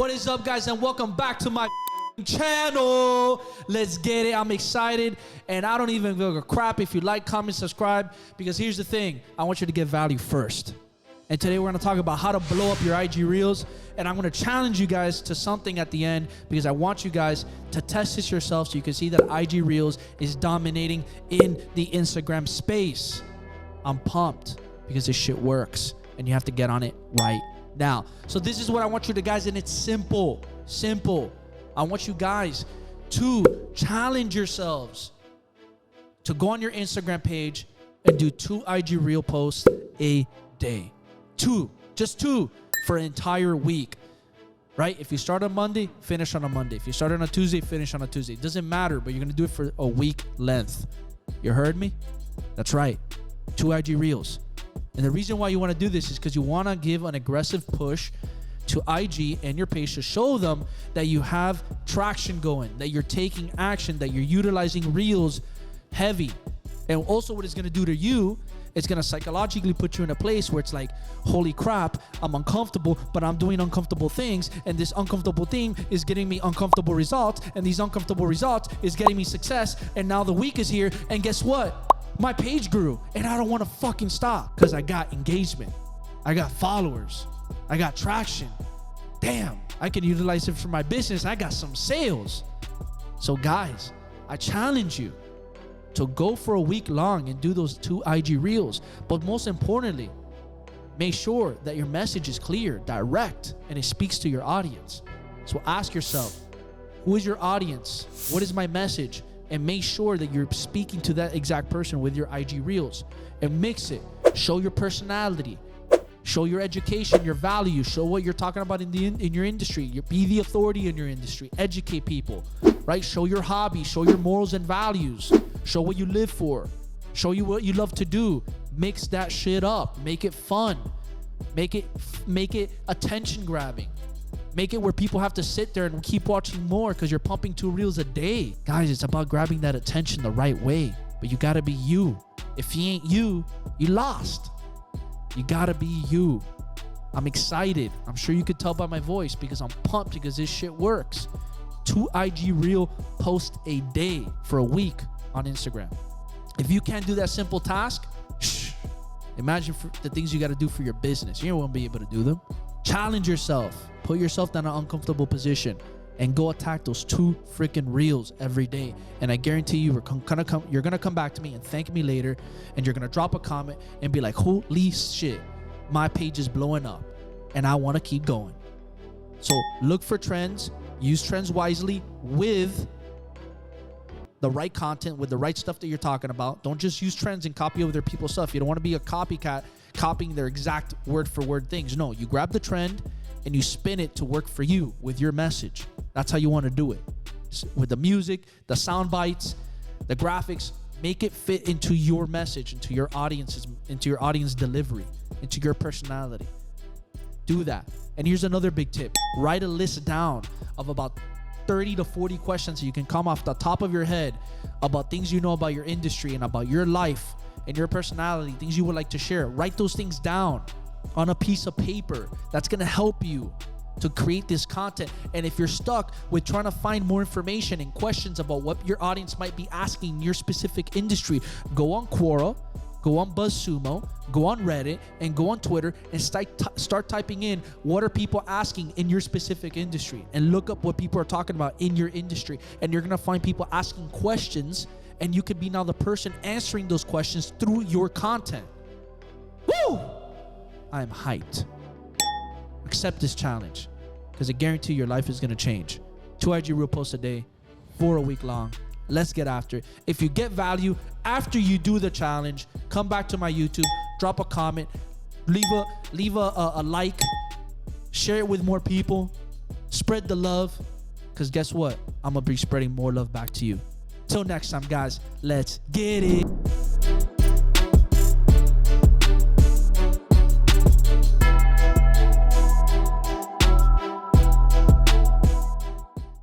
What is up, guys, and welcome back to my channel. Let's get it. I'm excited, and I don't even give a crap if you like, comment, subscribe, because here's the thing. I want you to get value first. And today we're going to talk about how to blow up your IG Reels, and I'm going to challenge you guys to something at the end because I want you guys to test this yourself so you can see that IG Reels is dominating in the Instagram space. I'm pumped because this shit works, and you have to get on it right now. So this is what I want you to guys, and it's simple. I want you guys to challenge yourselves to go on your Instagram page and do 2 IG Reel posts a day. Just two for an entire week, right? If you start on Monday, finish on a Monday. If you start on a Tuesday, finish on a Tuesday. It doesn't matter, but you're going to do it for a week length. You heard me? That's right. 2 IG Reels. And the reason why you want to do this is because you want to give an aggressive push to IG and your page to show them that you have traction going, that you're taking action, that you're utilizing Reels heavy. And also what it's going to do to you, it's going to psychologically put you in a place where it's like, holy crap, I'm uncomfortable, but I'm doing uncomfortable things. And this uncomfortable thing is getting me uncomfortable results. And these uncomfortable results is getting me success. And now the week is here. And guess what? My page grew. And I don't want to fucking stop because I got engagement. I got followers. I got traction. Damn, I can utilize it for my business. I got some sales. So guys, I challenge you to go for a week long and do those 2 IG Reels. But most importantly, make sure that your message is clear, direct, and it speaks to your audience. So ask yourself, who is your audience? What is my message? And make sure that you're speaking to that exact person with your IG Reels. And mix it. Show your personality. Show your education, your value. Show what you're talking about in your industry. Be the authority in your industry. Educate people, right? Show your hobby. Show your morals and values. Show what you live for. Show you what you love to do. Mix that shit up. Make it fun. Make it attention grabbing. Make it where people have to sit there and keep watching more because you're pumping 2 Reels a day. Guys, it's about grabbing that attention the right way. But you gotta be you. If you ain't you, you lost. You gotta be you. I'm excited. I'm sure you could tell by my voice because I'm pumped because this shit works. 2 IG Reel posts a day for a week on Instagram. If you can't do that simple task, imagine the things you got to do for your business. You won't be able to do them. Challenge yourself. Put yourself in an uncomfortable position and go attack those 2 freaking Reels every day. And I guarantee you, you're gonna come back to me and thank me later, and you're gonna drop a comment and be like, holy shit, my page is blowing up and I want to keep going. So look for trends, use trends wisely with the right content, with the right stuff that you're talking about. Don't just use trends and copy other people's stuff. You don't want to be a copycat copying their exact word for word things. No, you grab the trend and you spin it to work for you with your message. That's how you want to do it. With the music, the sound bites, the graphics, make it fit into your message, into your audiences, into your audience delivery, into your personality. Do that. And here's another big tip. Write a list down of about 30 to 40 questions so you can come off the top of your head about things you know about your industry and about your life and your personality, things you would like to share. Write those things down on a piece of paper. That's going to help you to create this content. And if you're stuck with trying to find more information and questions about what your audience might be asking in your specific industry, go on Quora, go on BuzzSumo, go on Reddit, and go on Twitter and start typing in what are people asking in your specific industry, and look up what people are talking about in your industry. And you're going to find people asking questions, and you could be now the person answering those questions through your content. Woo! I am hyped. Accept this challenge because I guarantee your life is going to change. 2 IG Reel posts a day for a week long. Let's get after it. If you get value after you do the challenge, come back to my YouTube, drop a comment, leave a like, share it with more people, spread the love, because guess what? I'm going to be spreading more love back to you. Till next time, guys, let's get it.